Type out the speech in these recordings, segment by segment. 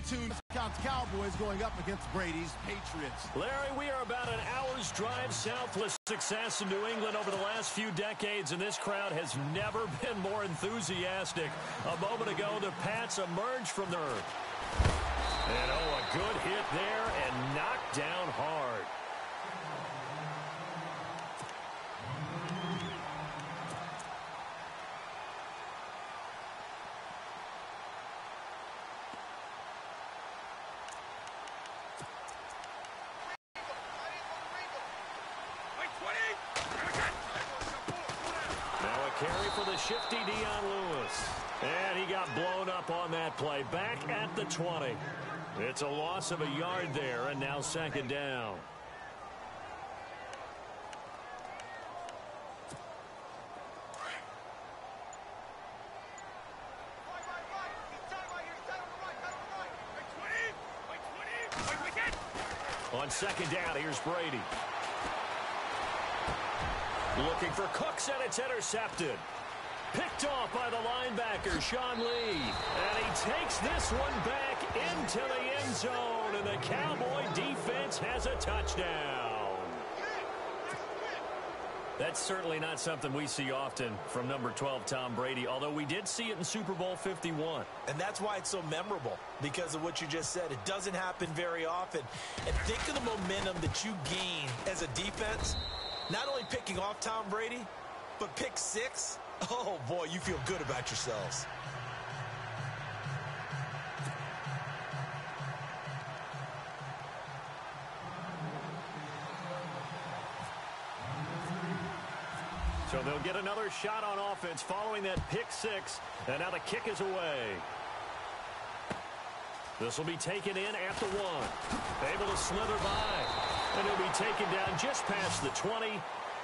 attitude counts Cowboys going up against Brady's Patriots. Larry, we are about an hour's drive south with success in New England over the last few decades, and this crowd has never been more enthusiastic. A moment ago, the Pats emerged from their... And, a good hit there and knocked down hard. Carry for the shifty Dion Lewis. And he got blown up on that play. Back at the 20. It's a loss of a yard there, and now second down. On second down, here's Brady. Looking for Cooks, and it's intercepted. Picked off by the linebacker, Sean Lee. And he takes this one back into the end zone, and the Cowboy defense has a touchdown. That's certainly not something we see often from number 12, Tom Brady, although we did see it in Super Bowl 51. And that's why it's so memorable, because of what you just said. It doesn't happen very often. And think of the momentum that you gain as a defense. Not only picking off Tom Brady, but pick 6. Oh, boy, you feel good about yourselves. So they'll get another shot on offense following that pick 6. And now the kick is away. This will be taken in at the 1. Able to slither by. And he'll be taken down just past the 20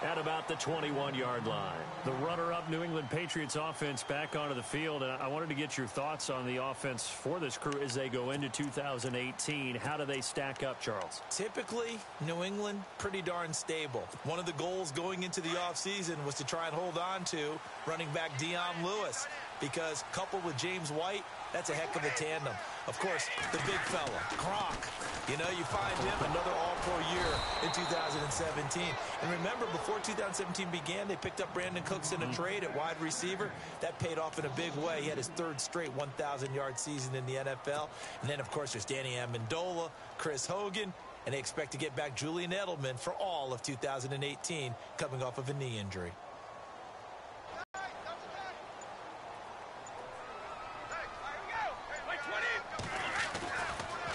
at about the 21-yard line. The runner-up New England Patriots offense back onto the field. And I wanted to get your thoughts on the offense for this crew as they go into 2018. How do they stack up, Charles? Typically, New England, pretty darn stable. One of the goals going into the offseason was to try and hold on to running back Dion Lewis, because coupled with James White, that's a heck of a tandem. Of course, the big fella, Gronk. You know, you find him another all-pro year in 2017. And remember, before 2017 began, they picked up Brandon Cooks in a trade at wide receiver. That paid off in a big way. He had his 3rd straight 1,000-yard season in the NFL. And then, of course, there's Danny Amendola, Chris Hogan, and they expect to get back Julian Edelman for all of 2018, coming off of a knee injury.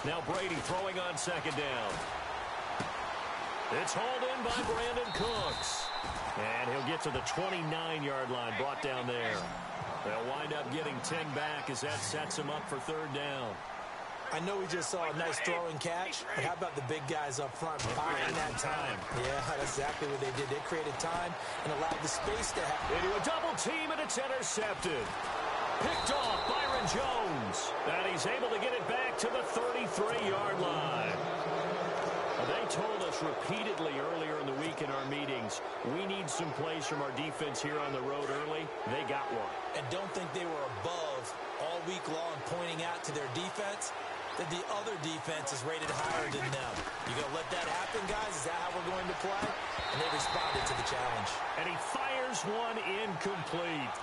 Now Brady throwing on second down. It's hauled in by Brandon Cooks. And he'll get to the 29-yard line, brought down there. They'll wind up getting 10 back as that sets him up for 3rd down. I know we just saw a nice throw and catch, but how about the big guys up front buying that time? Yeah, that's exactly what they did. They created time and allowed the space to happen. Into a double team, and it's intercepted. Picked off Byron Jones. And he's able to get it back to the 33-yard line. They told us repeatedly earlier in the week in our meetings, we need some plays from our defense here on the road early. They got one. And don't think they were above all week long pointing out to their defense that the other defense is rated higher than them. You going to let that happen, guys? Is that how we're going to play? And they responded to the challenge. And he fires one incomplete.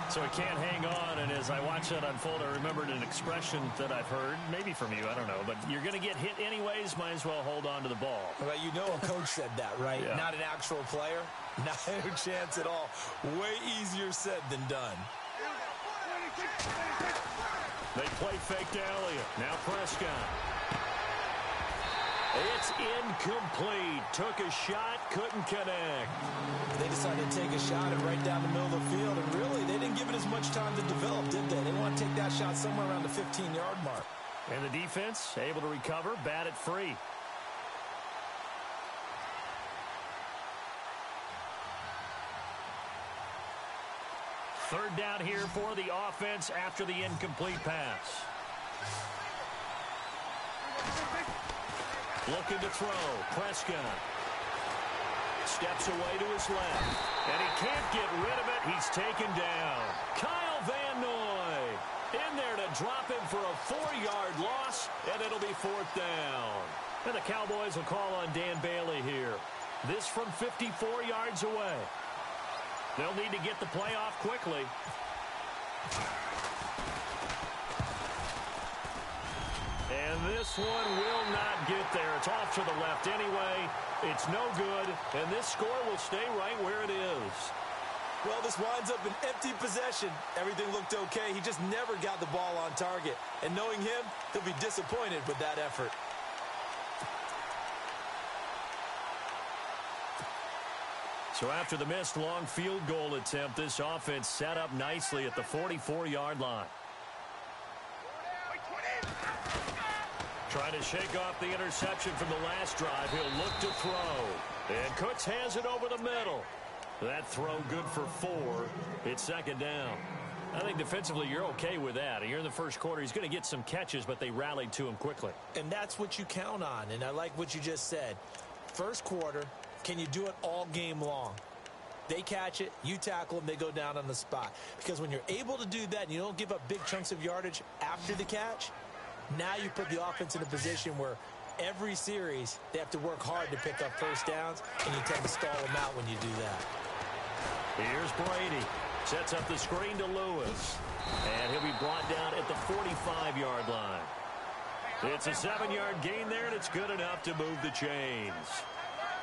So he can't hang on, and as I watch that unfold, I remembered an expression that I've heard, maybe from you, I don't know, but you're going to get hit anyways, might as well hold on to the ball. Well, you know a coach said that, right? Yeah. Not an actual player. Not a chance at all. Way easier said than done. They play fake to Elliott. Now Prescott. It's incomplete. Took a shot, couldn't connect. They decided to take a shot at right down the middle of the field, and really, they didn't give it as much time to develop, did they? They want to take that shot somewhere around the 15-yard mark. And the defense able to recover, bat it free. Third down here for the offense after the incomplete pass. Looking to throw. Prescott steps away to his left. And he can't get rid of it. He's taken down. Kyle Van Noy. In there to drop him for a 4-yard loss, and it'll be 4th down. And the Cowboys will call on Dan Bailey here. This from 54 yards away. They'll need to get the play off quickly. And this one will not get there. It's off to the left anyway. It's no good, and this score will stay right where it is. Well, this winds up an empty possession. Everything looked okay. He just never got the ball on target. And knowing him, he'll be disappointed with that effort. So after the missed long field goal attempt, this offense set up nicely at the 44-yard line. Trying to shake off the interception from the last drive. He'll look to throw. And Cooks has it over the middle. That throw good for 4. It's 2nd down. I think defensively you're okay with that. Here in the first quarter, he's going to get some catches, but they rallied to him quickly. And that's what you count on, and I like what you just said. First quarter, can you do it all game long? They catch it, you tackle them, they go down on the spot. Because when you're able to do that and you don't give up big chunks of yardage after the catch, now you put the offense in a position where every series they have to work hard to pick up first downs, and you tend to stall them out when you do that. Here's Brady. Sets up the screen to Lewis. And he'll be brought down at the 45-yard line. It's a 7-yard gain there, and it's good enough to move the chains.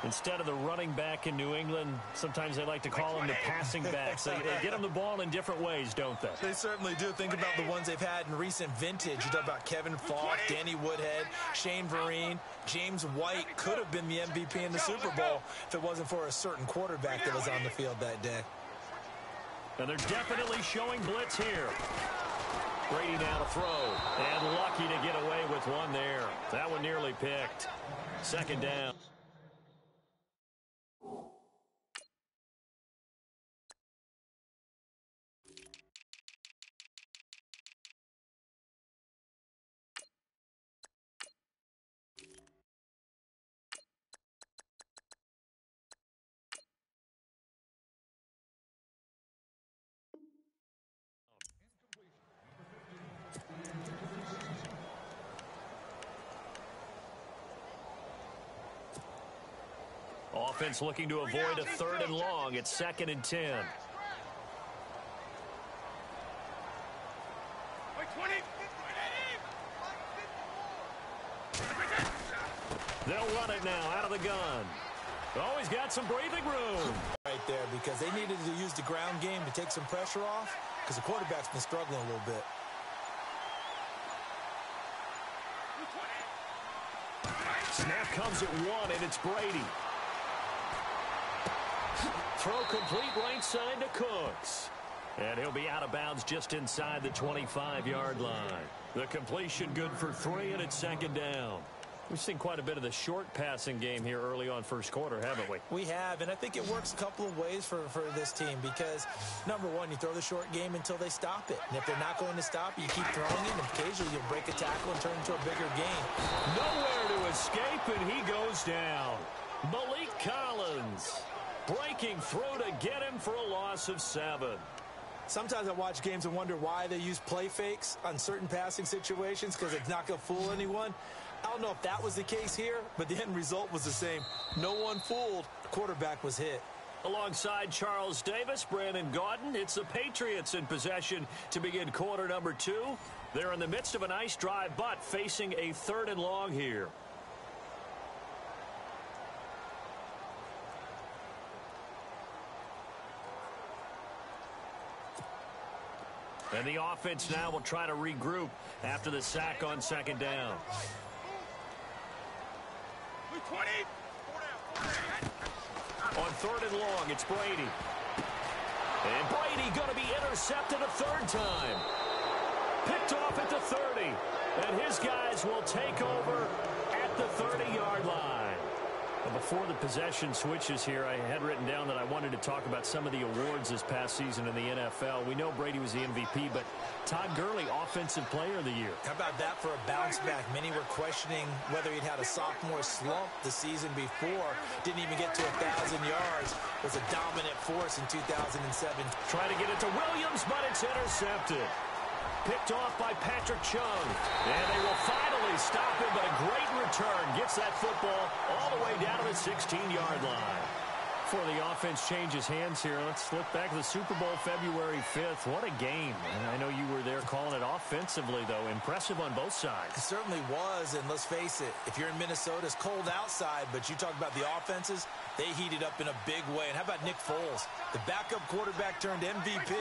Instead of the running back in New England, sometimes they like to call them the passing backs. They get them the ball in different ways, don't they? They certainly do. Think about the ones they've had in recent vintage. You talk about Kevin Falk, Danny Woodhead, Shane Vereen. James White could have been the MVP in the Super Bowl if it wasn't for a certain quarterback that was on the field that day. And they're definitely showing blitz here. Brady now to throw. And lucky to get away with one there. That one nearly picked. 2nd down. Offense looking to avoid a 3rd and long. It's 2nd and 10. They'll run it now out of the gun. Oh, he's got some breathing room. Right there, because they needed to use the ground game to take some pressure off, because the quarterback's been struggling a little bit. Snap comes at 1, and it's Brady. Throw complete right side to Cooks. And he'll be out of bounds just inside the 25-yard line. The completion good for 3, and it's 2nd down. We've seen quite a bit of the short passing game here early on first quarter, haven't we? We have, and I think it works a couple of ways for this team because, number one, you throw the short game until they stop it. And if they're not going to stop it, you keep throwing it, and occasionally you'll break a tackle and turn into a bigger game. Nowhere to escape, and he goes down. Malik Collins breaking through to get him for a loss of 7. Sometimes I watch games and wonder why they use play fakes on certain passing situations because it's not going to fool anyone. I don't know if that was the case here, but the end result was the same. No one fooled. The quarterback was hit. Alongside Charles Davis, Brandon Gaudin, it's the Patriots in possession to begin quarter number 2. They're in the midst of a nice drive, but facing a 3rd and long here. And the offense now will try to regroup after the sack on 2nd down. On 3rd and long, it's Brady. And Brady going to be intercepted a 3rd time. Picked off at the 30. And his guys will take over at the 30-yard line. But before the possession switches here, I had written down that I wanted to talk about some of the awards this past season in the NFL. We know Brady was the MVP, but Todd Gurley, Offensive Player of the Year. How about that for a bounce back? Many were questioning whether he'd had a sophomore slump the season before. Didn't even get to 1,000 yards. Was a dominant force in 2007. Trying to get it to Williams, but it's intercepted. Picked off by Patrick Chung. And they will finally stop him, but a great return. Gets that football all the way down to the 16-yard line. Before the offense changes hands here, let's look back to the Super Bowl February 5th. What a game. And I know you were there calling it offensively, though. Impressive on both sides. It certainly was, and let's face it, if you're in Minnesota, it's cold outside, but you talk about the offenses, they heated up in a big way. And how about Nick Foles? The backup quarterback turned MVP,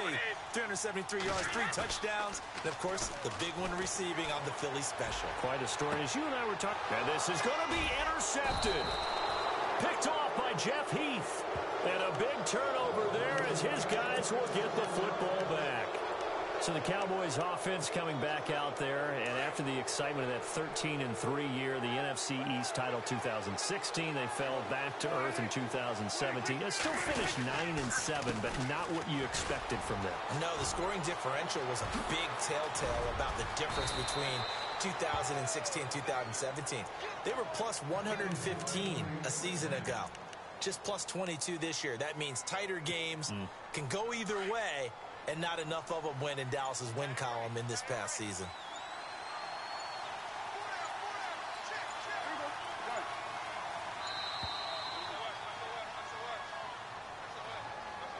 373 yards, 3 touchdowns, and, of course, the big one receiving on the Philly special. Quite a story. As you and I were talking, and this is going to be intercepted. Picked off by Jeff Heath. And a big turnover there as his guys will get the football back. So the Cowboys offense coming back out there, and after the excitement of that 13-3 year, the NFC East title 2016, they fell back to earth in 2017. They still finished 9-7, but not what you expected from them. No, the scoring differential was a big telltale about the difference between 2016 and 2017. They were plus 115 a season ago. Just plus 22 this year. That means tighter games can go either way, and not enough of them went in Dallas's win column in this past season.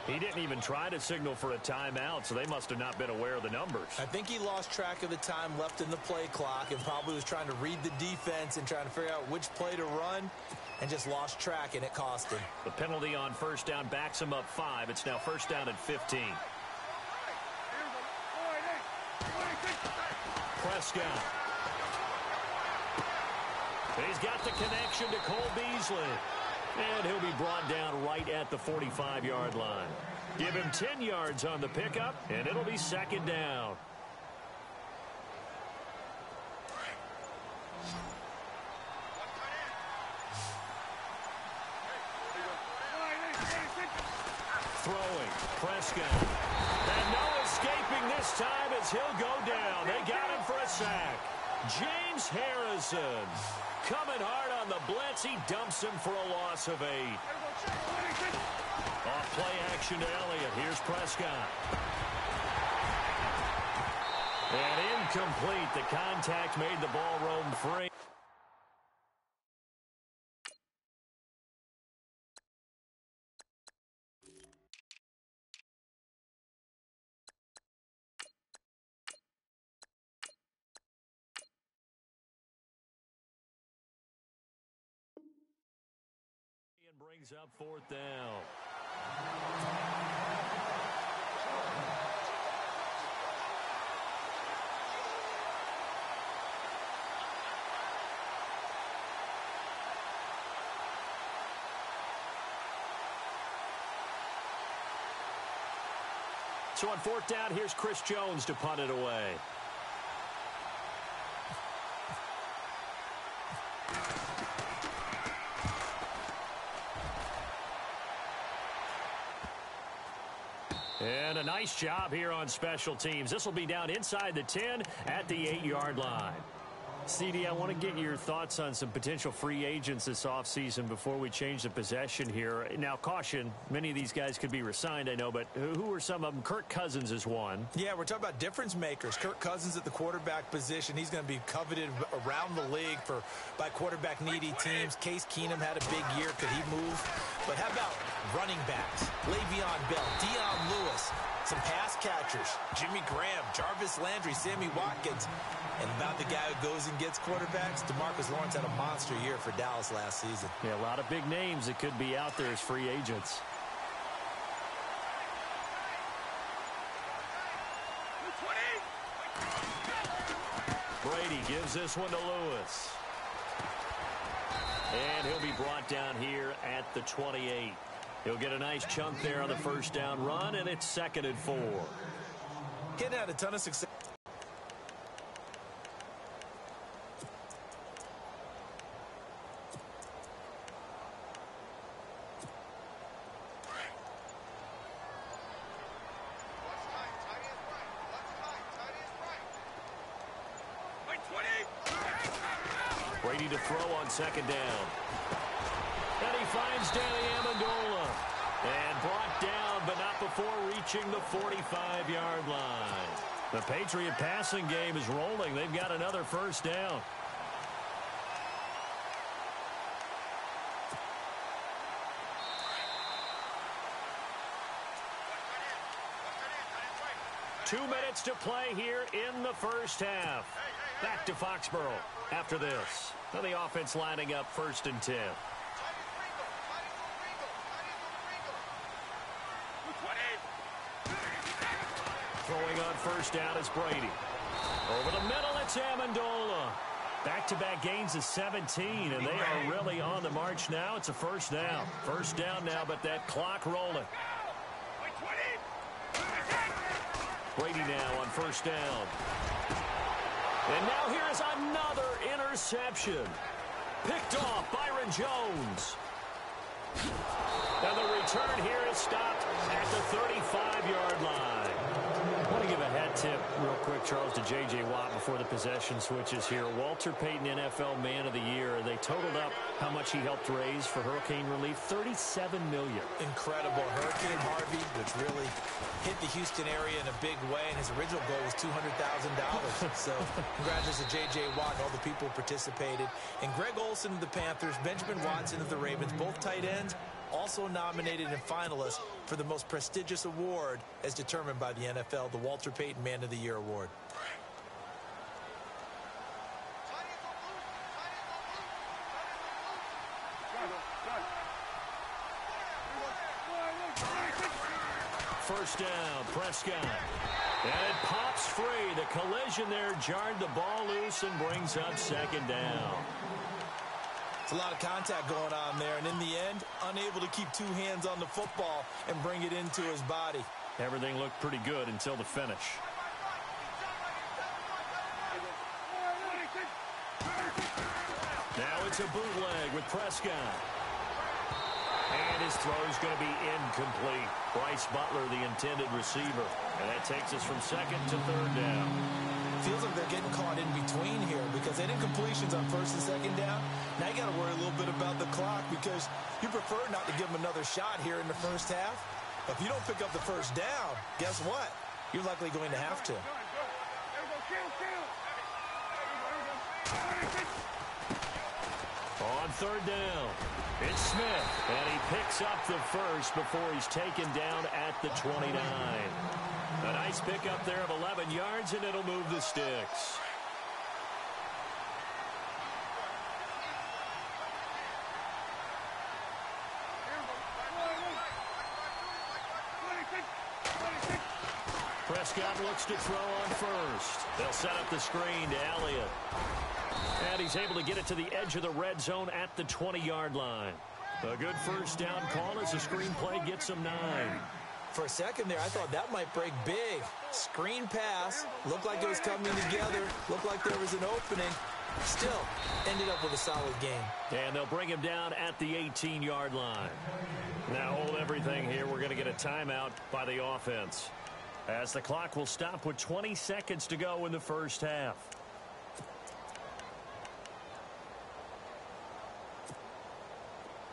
He didn't even try to signal for a timeout, so they must have not been aware of the numbers. I think he lost track of the time left in the play clock and probably was trying to read the defense and trying to figure out which play to run, and just lost track, and it cost him. The penalty on first down backs him up 5. It's now first down at 15. Prescott. He's got the connection to Cole Beasley. And he'll be brought down right at the 45-yard line. Give him 10 yards on the pickup, and it'll be second down. Throwing, Prescott. And no escaping this time as he'll go down. They got him for a sack. James Harrison coming hard on the blitz. He dumps him for a loss of 8. Off play action to Elliott. Here's Prescott. And incomplete. The contact made the ball roam free. Brings up fourth down. So on fourth down, here's Chris Jones to punt it away. And a nice job here on special teams. This will be down inside the 10 at the 8-yard line. CD, I want to get your thoughts on some potential free agents this offseason before we change the possession here. Now, caution, many of these guys could be re-signed, I know, but who are some of them? Kirk Cousins is one. Yeah, we're talking about difference makers. Kirk Cousins at the quarterback position. He's going to be coveted around the league by quarterback-needy teams. Case Keenum had a big year. Could he move? But how about running backs? Le'Veon Bell, Dion Lewis, some pass catchers, Jimmy Graham, Jarvis Landry, Sammy Watkins. And about the guy who goes and gets quarterbacks, DeMarcus Lawrence had a monster year for Dallas last season. Yeah, a lot of big names that could be out there as free agents. Brady gives this one to Lewis. And he'll be brought down here at the 28. He'll get a nice chunk there on the first down run, and it's 2nd and 4. Getting had a ton of success. Brady to throw on 2nd down. And he finds Danny Amendola. And brought down, but not before reaching the 45-yard line. The Patriot passing game is rolling. They've got another first down. Two minutes to play here in the first half. Back to Foxborough after this. Now the offense lining up 1st and 10. Throwing on first down is Brady. Over the middle, it's Amendola. Back-to-back gains of 17, and they are really on the march now. It's a first down. First down now, but that clock rolling. Brady now on first down. And now here is another interception. Picked off Byron Jones. And the return here is stopped at the 35-yard line. I want to give a hat tip real quick, Charles, to J.J. Watt before the possession switches here. Walter Payton, NFL Man of the Year. They totaled up how much he helped raise for hurricane relief, $37 million. Incredible. Hurricane Harvey, which really hit the Houston area in a big way, and his original goal was $200,000. So congratulations to J.J. Watt and all the people who participated. And Greg Olsen of the Panthers, Benjamin Watson of the Ravens, both tight ends, also nominated and finalists for the most prestigious award as determined by the NFL, the Walter Payton Man of the Year Award. First down, Prescott. And it pops free. The collision there jarred the ball loose and brings up 2nd down. A lot of contact going on there, and in the end, unable to keep two hands on the football and bring it into his body. Everything looked pretty good until the finish. Now it's a bootleg with Prescott. And his throw is going to be incomplete. Bryce Butler, the intended receiver. And that takes us from 2nd to 3rd down. Feels like they're getting caught in between here because they did completions on 1st and 2nd down. Now you got to worry a little bit about the clock because you prefer not to give them another shot here in the first half. But if you don't pick up the first down, guess what? You're likely going to have to. On 3rd down, it's Smith, and he picks up the first before he's taken down at the 29. A nice pickup there of 11 yards, and it'll move the sticks. Prescott looks to throw on first. They'll set up the screen to Elliott. And he's able to get it to the edge of the red zone at the 20-yard line. A good first down call as the screen play gets him 9. For a second there, I thought that might break big. Screen pass. Looked like it was coming together. Looked like there was an opening. Still, ended up with a solid game. And they'll bring him down at the 18-yard line. Now hold everything here. We're going to get a timeout by the offense, as the clock will stop with 20 seconds to go in the first half.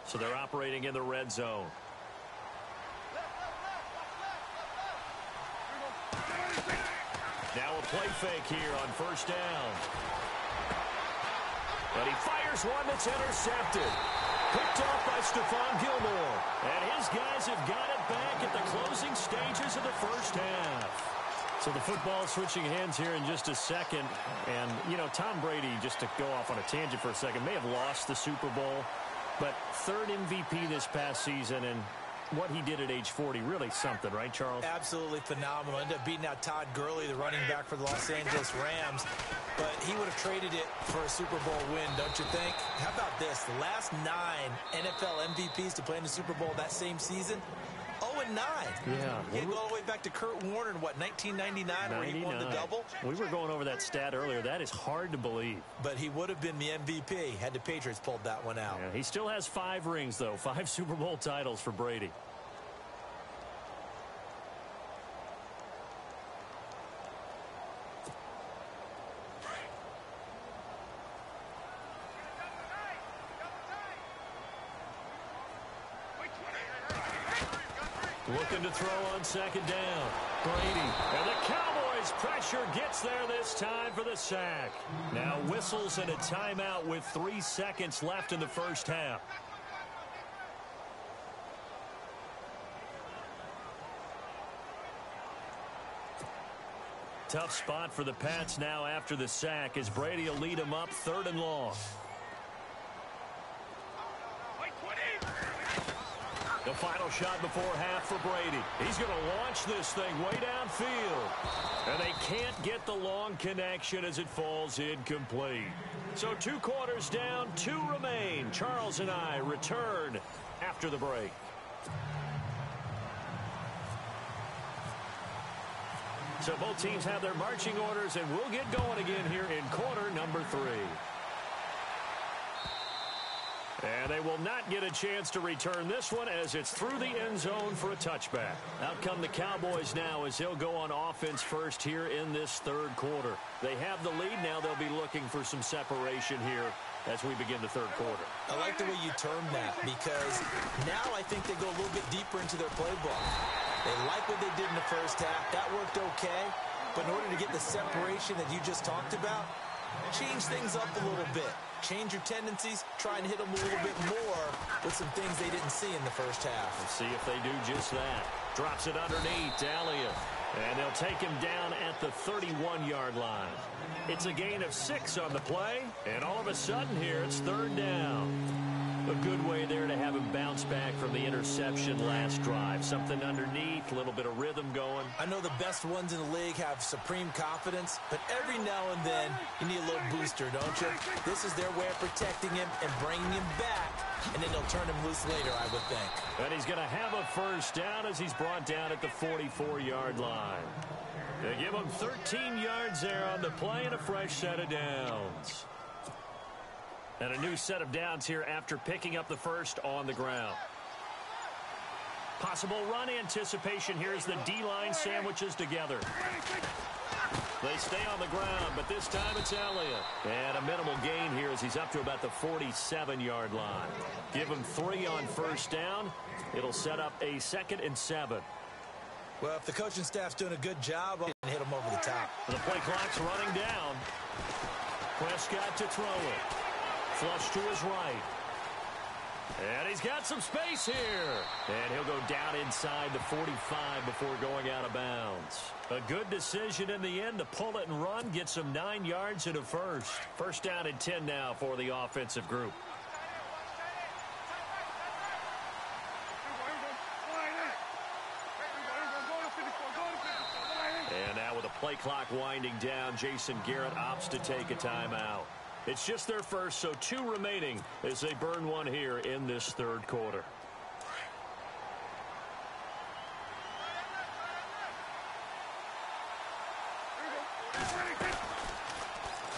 So they're operating in the red zone. Now a play fake here on first down. But he fires one that's intercepted. Picked off by Stephon Gilmore. And his guys have got it back at the closing stages of the first half. So the football switching hands here in just a second. And, you know, Tom Brady, just to go off on a tangent for a second, may have lost the Super Bowl. But 3rd MVP this past season, and what he did at age 40, really something, right, Charles? Absolutely phenomenal. Ended up beating out Todd Gurley, the running back for the Los Angeles Rams. But he would have traded it for a Super Bowl win, don't you think? How about this? The last 9 NFL MVPs to play in the Super Bowl that same season, 0-9. Yeah. You go all the way back to Kurt Warner in, what, 1999, where he won the double? We were going over that stat earlier. That is hard to believe. But he would have been the MVP had the Patriots pulled that one out. Yeah, he still has 5 rings, though. 5 Super Bowl titles for Brady. Looking to throw on second down. Brady. And the Cowboys His pressure gets there this time for the sack. Now whistles and a timeout with 3 seconds left in the first half. Tough spot for the Pats now after the sack as Brady will lead them up 3rd and long. The final shot before half for Brady. He's going to launch this thing way downfield. And they can't get the long connection as it falls incomplete. So 2 quarters down, 2 remain. Charles and I return after the break. So both teams have their marching orders, and we'll get going again here in quarter number 3. And they will not get a chance to return this one as it's through the end zone for a touchback. Out come the Cowboys now as they'll go on offense first here in this 3rd quarter. They have the lead. Now they'll be looking for some separation here as we begin the 3rd quarter. I like the way you term that because now I think they go a little bit deeper into their playbook. They like what they did in the first half. That worked okay. But in order to get the separation that you just talked about, change things up a little bit. Change your tendencies. Try and hit them a little bit more with some things they didn't see in the first half. We'll see if they do just that. Drops it underneath to Elliott. And they'll take him down at the 31-yard line. It's a gain of 6 on the play. And all of a sudden here, it's 3rd down. A good way there to have him bounce back from the interception last drive. Something underneath, a little bit of rhythm going. I know the best ones in the league have supreme confidence, but every now and then you need a little booster, don't you? This is their way of protecting him and bringing him back, and then they'll turn him loose later, I would think. And he's going to have a first down as he's brought down at the 44-yard line. They give him 13 yards there on the play and a fresh set of downs. And a new set of downs here after picking up the first on the ground. Possible run anticipation here as the D-line sandwiches together. They stay on the ground, but this time it's Elliott. And a minimal gain here as he's up to about the 47-yard line. Give him 3 on first down. It'll set up a 2nd and 7. Well, if the coaching staff's doing a good job, I'll hit him over the top. The play clock's running down. Prescott to throw it. Flush to his right. And he's got some space here. And he'll go down inside the 45 before going out of bounds. A good decision in the end to pull it and run. Gets him 9 yards and a first. First down and 10 now for the offensive group. And now with the play clock winding down, Jason Garrett opts to take a timeout. It's just their first, so 2 remaining as they burn one here in this 3rd quarter.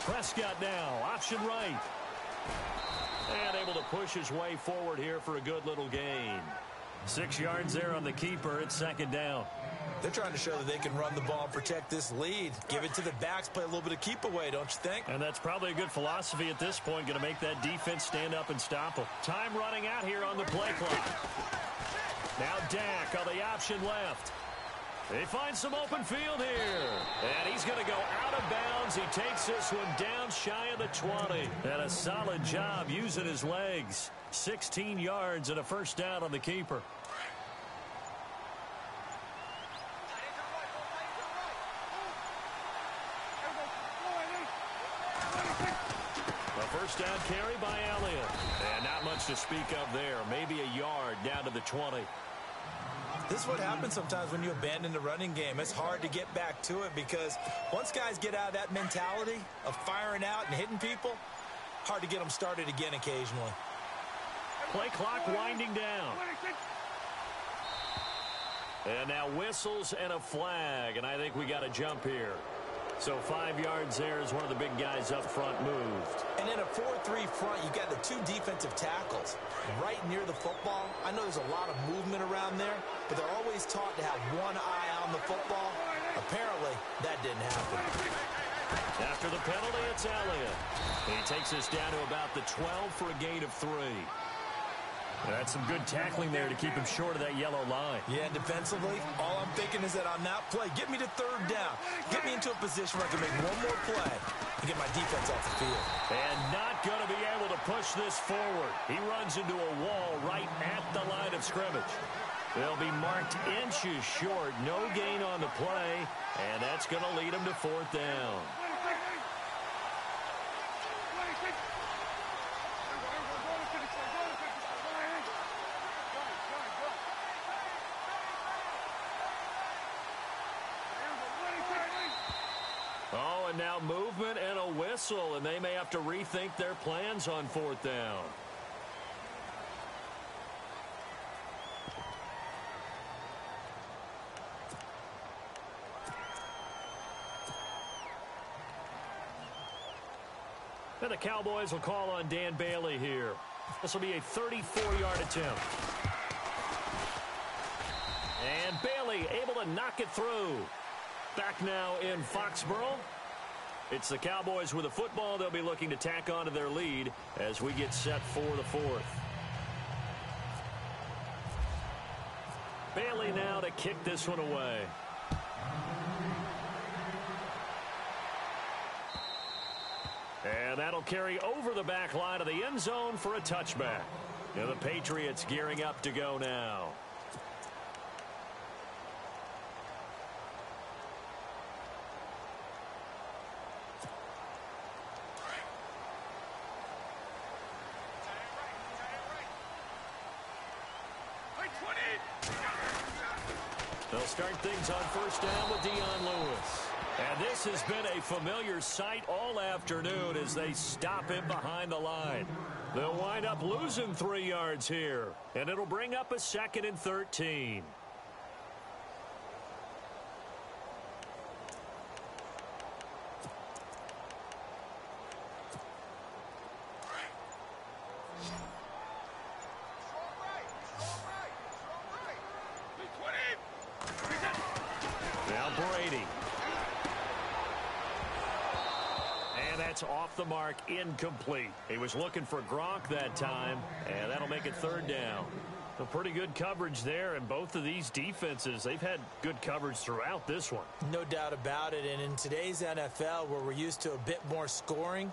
Prescott now, option right. And able to push his way forward here for a good little gain. 6 yards there on the keeper. It's 2nd down. They're trying to show that they can run the ball and protect this lead. Give it to the backs, play a little bit of keep away, don't you think? And that's probably a good philosophy at this point, going to make that defense stand up and stop them. Time running out here on the play clock. Now Dak on the option left. They find some open field here. And he's going to go out of bounds. He takes this one down shy of the 20. And a solid job using his legs. 16 yards and a first down on the keeper. A first down carry by Elliott. And not much to speak of there. Maybe a yard down to the 20. This is what happens sometimes when you abandon the running game. It's hard to get back to it because once guys get out of that mentality of firing out and hitting people, hard to get them started again occasionally. Play clock winding down. And now whistles and a flag, and I think we got a jump here. So 5 yards there as one of the big guys up front moved. And in a 4-3 front, you got the 2 defensive tackles right near the football. I know there's a lot of movement around there, but they're always taught to have one eye on the football. Apparently, that didn't happen. After the penalty, it's Elliott. He takes us down to about the 12 for a gain of 3. That's some good tackling there to keep him short of that yellow line. Yeah, and defensively, all I'm thinking is that on that play, get me to third down. Get me into a position where I can make one more play and get my defense off the field. And not going to be able to push this forward. He runs into a wall right at the line of scrimmage. They'll be marked inches short. No gain on the play, and that's going to lead him to fourth down. Oh, and now movement and a whistle, and they may have to rethink their plans on fourth down. And the Cowboys will call on Dan Bailey here. This will be a 34-yard attempt. And Bailey able to knock it through. Back now in Foxborough. It's the Cowboys with the football. They'll be looking to tack on to their lead as we get set for the fourth. Bailey now to kick this one away. And that'll carry over the back line of the end zone for a touchback. And the Patriots gearing up to go now. They'll start things on first down with Dion Lewis. And this has been a familiar sight all afternoon as they stop him behind the line. They'll wind up losing 3 yards here, and it'll bring up a 2nd and 13. Now Brady. And that's off the mark, incomplete. He was looking for Gronk that time, and that'll make it third down. A pretty good coverage there, and both of these defenses, they've had good coverage throughout this one. No doubt about it, and in today's NFL, where we're used to a bit more scoring,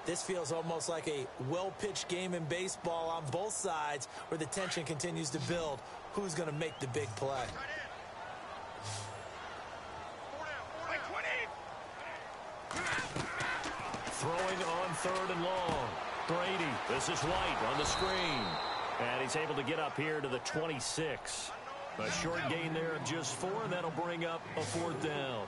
this feels almost like a well-pitched game in baseball on both sides where the tension continues to build. Who's going to make the big play? Throwing on third and long. Brady, this is White on the screen. And he's able to get up here to the 26. A short gain there of just 4, and that'll bring up a fourth down.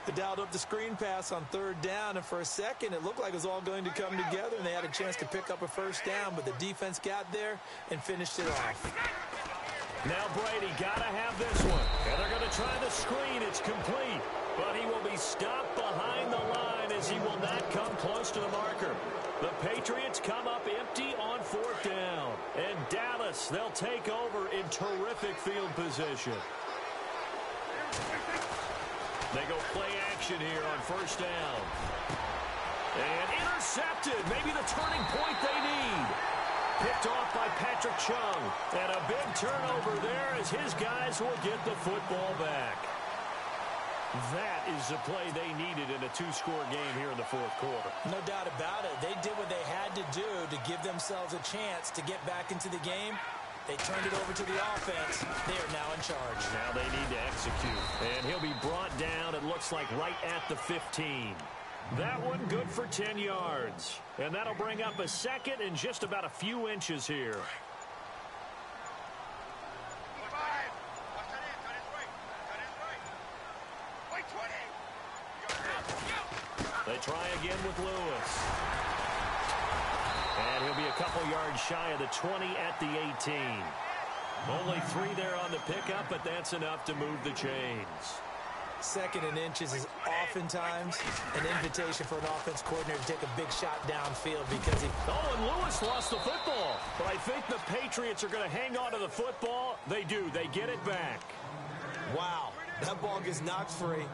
They dialed up the screen pass on third down, and for a second it looked like it was all going to come together, and they had a chance to pick up a first down, but the defense got there and finished it off. Now Brady got to have this one. And they're going to try the screen. It's complete. But he will be stopped behind the line as he will not come close to the marker. The Patriots come up empty on fourth down. And Dallas, they'll take over in terrific field position. They go play action here on first down. And intercepted. Maybe the turning point they need. Picked off by Patrick Chung. And a big turnover there as his guys will get the football back. That is the play they needed in a 2-score game here in the fourth quarter. No doubt about it. They did what they had to do to give themselves a chance to get back into the game. They turned it over to the offense. They are now in charge. Now they need to execute. And he'll be brought down, it looks like, right at the 15. That one good for 10 yards. And that'll bring up a 2nd and just about a few inches here. They try again with Lewis. And he'll be a couple yards shy of the 20 at the 18. Only 3 there on the pickup, but that's enough to move the chains. 2nd and inches is oftentimes an invitation for an offense coordinator to take a big shot downfield because he... Oh, and Lewis lost the football. But I think the Patriots are going to hang on to the football. They do. They get it back. Wow. That ball gets knocked free,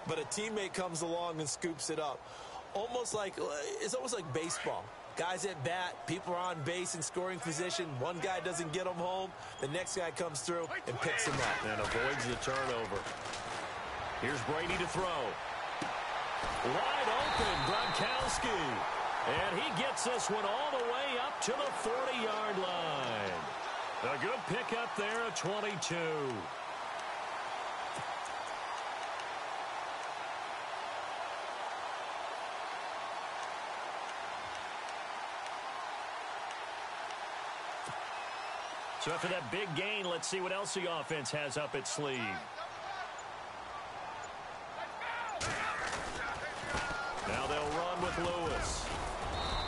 but a teammate comes along and scoops it up. It's almost like baseball. Guys at bat, people are on base in scoring position. One guy doesn't get them home. The next guy comes through and picks him up. And avoids the turnover. Here's Brady to throw. Wide open, Gronkowski. And he gets this one all the way up to the 40-yard line. A good pickup there at 22. So after that big gain, let's see what else the offense has up its sleeve. Now they'll run with Lewis.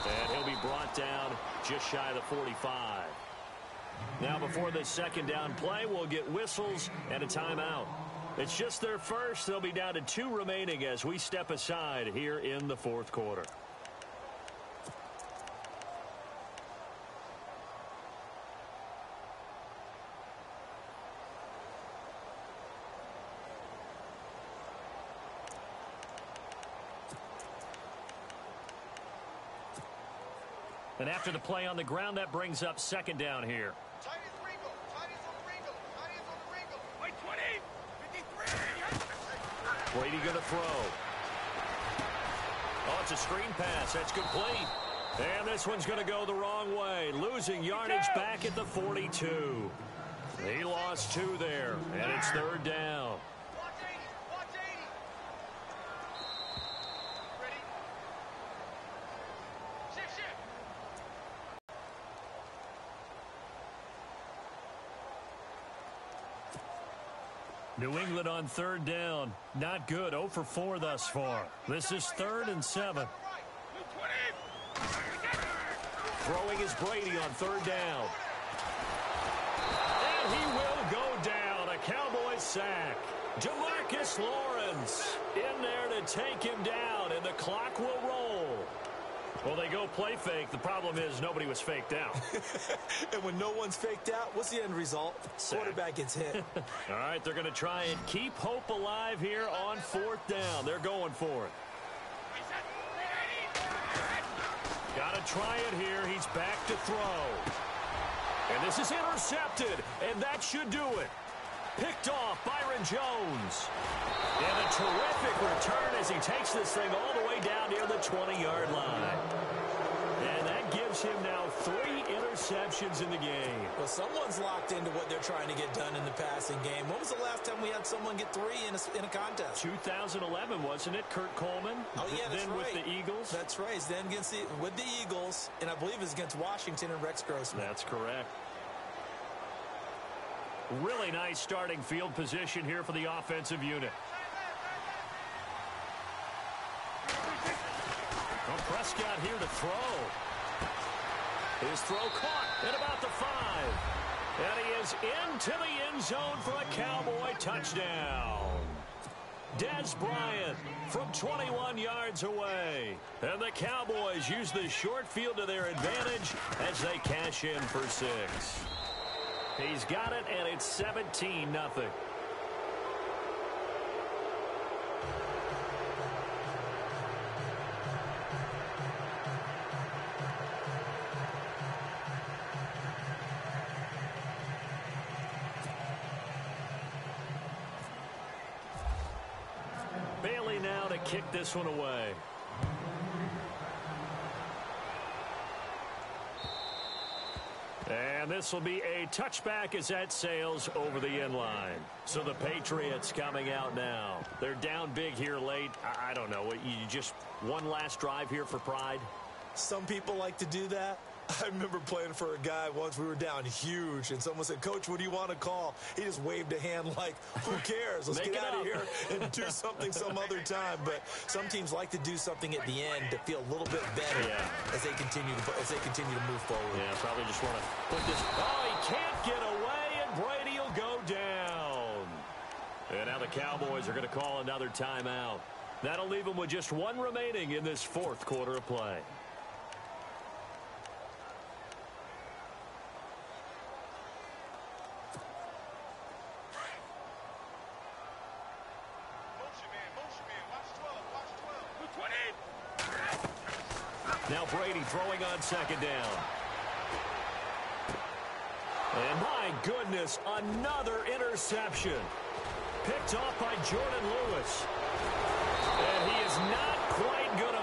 And he'll be brought down just shy of the 45. Now before the second down play, we'll get whistles and a timeout. It's just their first. They'll be down to 2 remaining as we step aside here in the fourth quarter. And after the play on the ground, that brings up second down here. Brady going to throw. Oh, it's a screen pass. That's complete. And this one's going to go the wrong way. Losing yardage back at the 42. He lost 2 there, and it's third down. New England on third down. Not good. 0 for 4 thus far. This is 3rd and 7. Throwing is Brady on third down. And he will go down. A Cowboys sack. DeMarcus Lawrence in there to take him down, and the clock will roll. Well, they go play fake. The problem is nobody was faked out. And when no one's faked out, what's the end result? Quarterback gets hit. All right, they're going to try and keep hope alive here on 4th down. They're going for it. Got to try it here. He's back to throw. And this is intercepted, and that should do it. Picked off Byron Jones. And a terrific return as he takes this thing all the way down near the 20-yard line. And that gives him now 3 interceptions in the game. Well, someone's locked into what they're trying to get done in the passing game. When was the last time we had someone get 3 in a contest? 2011, wasn't it? Kurt Coleman. Oh, yeah, that's then right. With the Eagles. That's right. Then with the Eagles, and I believe it was against Washington and Rex Grossman. That's correct. Really nice starting field position here for the offensive unit. Well, Prescott here to throw. His throw caught at about the 5. And he is into the end zone for a Cowboy touchdown. Dez Bryant from 21 yards away. And the Cowboys use the short field to their advantage as they cash in for 6. He's got it, and it's 17-0. Bailey now to kick this one away. And this will be a touchback as that sails over the end line. So the Patriots coming out now. They're down big here late. I don't know. You just one last drive here for pride? Some people like to do that. I remember playing for a guy once. We were down huge, and someone said, "Coach, what do you want to call?" He just waved a hand like, who cares? Let's get out of here and do something some other time. But some teams like to do something at the end to feel a little bit better as they continue to move forward. Yeah, probably just want to put this. Oh, he can't get away, and Brady will go down. And now the Cowboys are going to call another timeout. That'll leave them with just 1 remaining in this 4th quarter of play. Now Brady throwing on second down. And my goodness, another interception. Picked off by Jordan Lewis. And he is not quite good